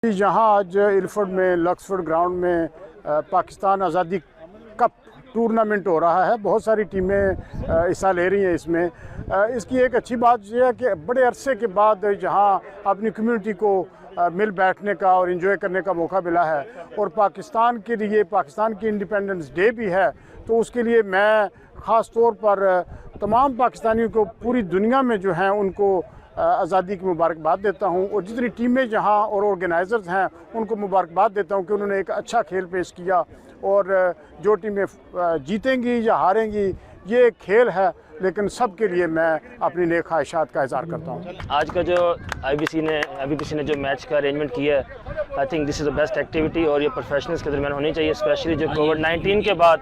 यहाँ आज इलफर्ड में लक्सफोर्ड ग्राउंड में पाकिस्तान आज़ादी कप टूर्नामेंट हो रहा है। बहुत सारी टीमें हिस्सा ले रही हैं इसमें। इसकी एक अच्छी बात यह है कि बड़े अरसे के बाद यहाँ अपनी कम्युनिटी को मिल बैठने का और एंजॉय करने का मौका मिला है, और पाकिस्तान के लिए पाकिस्तान की इंडिपेंडेंस डे भी है, तो उसके लिए मैं ख़ास तौर पर तमाम पाकिस्तानियों को पूरी दुनिया में जो हैं उनको आज़ादी की मुबारकबाद देता हूँ, और जितनी टीमें जहाँ और ऑर्गेनाइज़र्स हैं उनको मुबारकबाद देता हूँ कि उन्होंने एक अच्छा खेल पेश किया। और जो टीमें जीतेंगी या हारेंगी ये एक खेल है, लेकिन सब के लिए मैं अपनी नेक ख्वाहिशात का इज़हार करता हूँ। आज का जो IBPC ने जो मैच का अरेंजमेंट किया है, I think this is the best activity, और ये प्रोफेशनल्स के दरमियान होनी चाहिए, स्पेशली जो कोविड-19 के बाद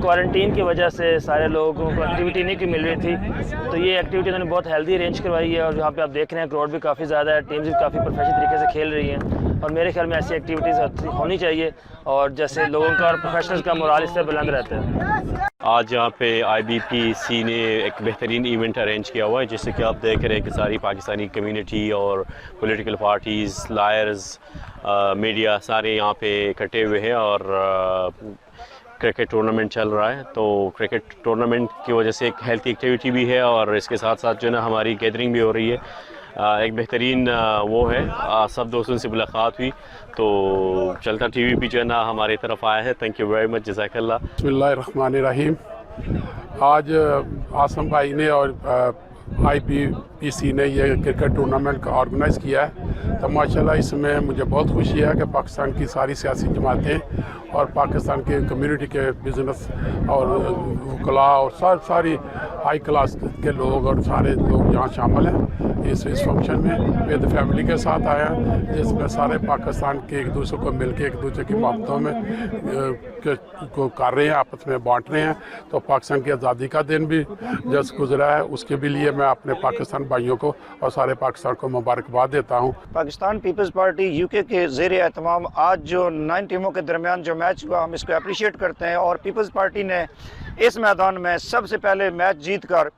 क्वारंटीन की वजह से सारे लोगों को एक्टिविटी नहीं मिल रही थी, तो ये एक्टिविटी उन्होंने बहुत हेल्दी अरेंज करवाई है। और यहाँ पे आप देख रहे हैं क्राउड भी काफ़ी ज़्यादा है, टीम्स भी काफ़ी प्रोफेशनल तरीके से खेल रही हैं, और मेरे ख्याल में ऐसी एक्टिविटीज़ होनी चाहिए, और जैसे लोगों का और प्रोफेशनल्स का मोराल इससे बुलंद रहता है। आज यहाँ पे IBPC ने एक बेहतरीन इवेंट अरेंज किया हुआ है, जिससे कि आप देख रहे हैं कि सारी पाकिस्तानी कम्युनिटी और पॉलिटिकल पार्टीज़, लायर्स, मीडिया सारे यहाँ पे इकट्ठे हुए हैं, और क्रिकेट टूर्नामेंट चल रहा है। तो क्रिकेट टूर्नामेंट की वजह से एक हेल्थी एक्टिविटी भी है, और इसके साथ साथ जो है ना हमारी गैदरिंग भी हो रही है। एक बेहतरीन वो है, सब दोस्तों से मुलाकात हुई, तो चलता TV भी जो है ना हमारी तरफ आया है। थैंक यू वेरी मच, जज़ाकल्लाह। बिस्मिल्लाहिर्रहमानिर्रहीम। आज आसम भाई ने और IBPC ने ये क्रिकेट टूर्नामेंट का ऑर्गेनाइज़ किया है, तो माशाल्लाह इसमें मुझे बहुत खुशी है कि पाकिस्तान की सारी सियासी जमातें और पाकिस्तान के कम्युनिटी के बिज़नेस और वकला और सारी हाई क्लास के लोग और सारे लोग यहाँ शामिल हैं इस फंक्शन में। विद फैमिली के साथ आया, जिसमें सारे पाकिस्तान के एक दूसरे को मिल के एक दूसरे की मोहब्बतों में को कर रहे हैं, आपस में बांट रहे हैं। तो पाकिस्तान की आज़ादी का दिन भी जस्ट गुजरा है, उसके भी लिए मैं अपने पाकिस्तान भाइयों को और सारे पाकिस्तान को मुबारकबाद देता हूँ। पाकिस्तान पीपल्स पार्टी UK के ज़ेर एहतमाम आज जो 9 टीमों के दरमियान जो मैच हुआ, हम इसको अप्रिशिएट करते हैं, और पीपल्स पार्टी ने इस मैदान में सबसे पहले मैच जीत कर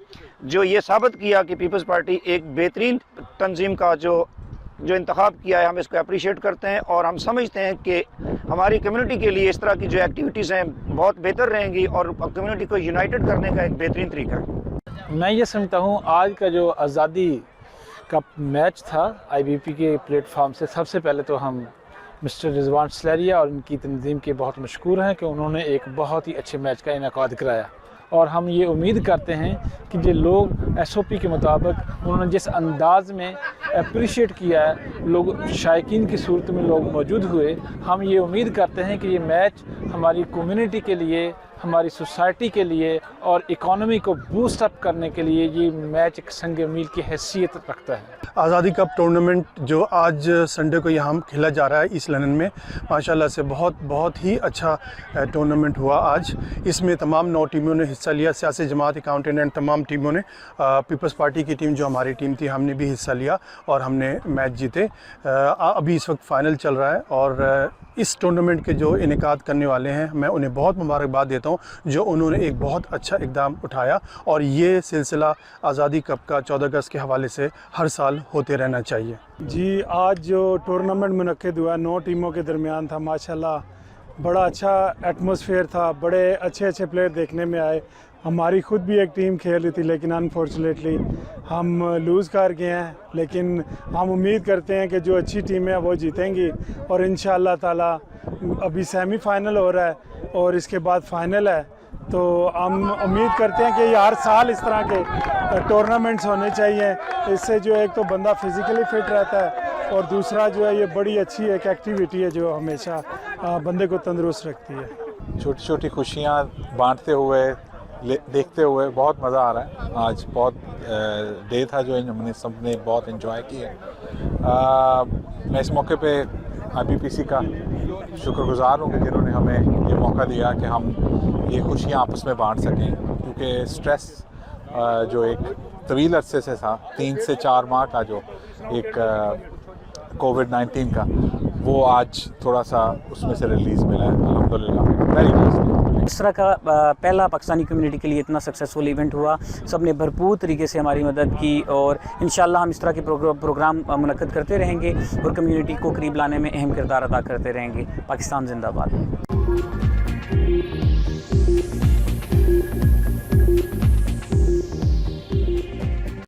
जो ये साबित किया कि पीपल्स पार्टी एक बेहतरीन तंजीम का जो इंतखाब किया है, हम इसको अप्रिशिएट करते हैं, और हम समझते हैं कि हमारी कम्युनिटी के लिए इस तरह की जो एक्टिविटीज़ हैं बहुत बेहतर रहेंगी, और कम्युनिटी को यूनाइटेड करने का एक बेहतरीन तरीका है। मैं ये समझता हूँ आज का जो आज़ादी का मैच था IBP के प्लेटफॉर्म से, सबसे पहले तो हम मिस्टर रिजवान सलैरिया और उनकी तंजीम के बहुत मशकूर हैं कि उन्होंने एक बहुत ही अच्छे मैच का इनेकाद कराया, और हम ये उम्मीद करते हैं कि जो लोग SOP के मुताबिक उन्होंने जिस अंदाज़ में अप्रिशिएट किया है, लोग शायकीन की सूरत में लोग मौजूद हुए, हम ये उम्मीद करते हैं कि ये मैच हमारी कम्युनिटी के लिए, हमारी सोसाइटी के लिए और इकॉनमी को बूस्ट अप करने के लिए ये मैच एक संग मील की हैसियत रखता है। आज़ादी कप टूर्नामेंट जो आज संडे को यहाँ खेला जा रहा है ईस्ट लंदन में, माशाल्लाह से बहुत ही अच्छा टूर्नामेंट हुआ आज। इसमें तमाम 9 टीमों ने हिस्सा लिया, सियासी जमात, अकाउंटेंट एंड तमाम टीमों ने। पीपल्स पार्टी की टीम जो हमारी टीम थी, हमने भी हिस्सा लिया और हमने मैच जीते। अभी इस वक्त फ़ाइनल चल रहा है, और इस टूर्नामेंट के जो इनेकाद करने वाले हैं मैं उन्हें बहुत मुबारकबाद देता हूँ, जो उन्होंने एक बहुत अच्छा इक़दाम उठाया, और ये सिलसिला आज़ादी कप का 14 अगस्त के हवाले से हर साल होते रहना चाहिए। जी, आज जो टूर्नामेंट मुनक्किद हुआ 9 टीमों के दरमियान था, माशाल्लाह बड़ा अच्छा एटमॉस्फेयर था, बड़े अच्छे प्लेयर देखने में आए। हमारी खुद भी एक टीम खेल रही थी, लेकिन अनफॉर्चुनेटली हम लूज़ कर गए हैं, लेकिन हम उम्मीद करते हैं कि जो अच्छी टीमें हैं वो जीतेंगी, और इंशाअल्लाह ताला अभी सेमीफाइनल हो रहा है और इसके बाद फाइनल है, तो हम उम्मीद करते हैं कि ये हर साल इस तरह के टूर्नामेंट्स होने चाहिए। इससे जो एक तो बंदा फिज़िकली फ़िट रहता है, और दूसरा जो है ये बड़ी अच्छी एक एक्टिविटी है जो हमेशा बंदे को तंदुरुस्त रखती है। छोटी छोटी खुशियाँ बांटते हुए देखते हुए बहुत मज़ा आ रहा है। आज बहुत डे था जो हमने सबने बहुत एंजॉय किया। मैं इस मौके पे IBPC का शुक्रगुज़ार हूँ कि जिन्होंने हमें ये मौका दिया कि हम ये खुशियाँ आपस में बांट सकें, क्योंकि स्ट्रेस जो एक तवील अरसे से था, 3 से 4 माह का जो एक कोविड-19 का, वो आज थोड़ा सा उसमें से रिलीज़ मिला है, अल्हम्दुलिल्लाह। Very nice. اس طرح کا پہلا پاکستانی کمیونٹی کے لیے اتنا سکسیزفل ایونٹ ہوا، سب نے بھرپور طریقے سے ہماری مدد کی، اور انشاءاللہ ہم اس طرح کے پروگرام منعقد کرتے رہیں گے اور کمیونٹی کو قریب لانے میں اہم کردار ادا کرتے رہیں گے۔ پاکستان زندہ باد۔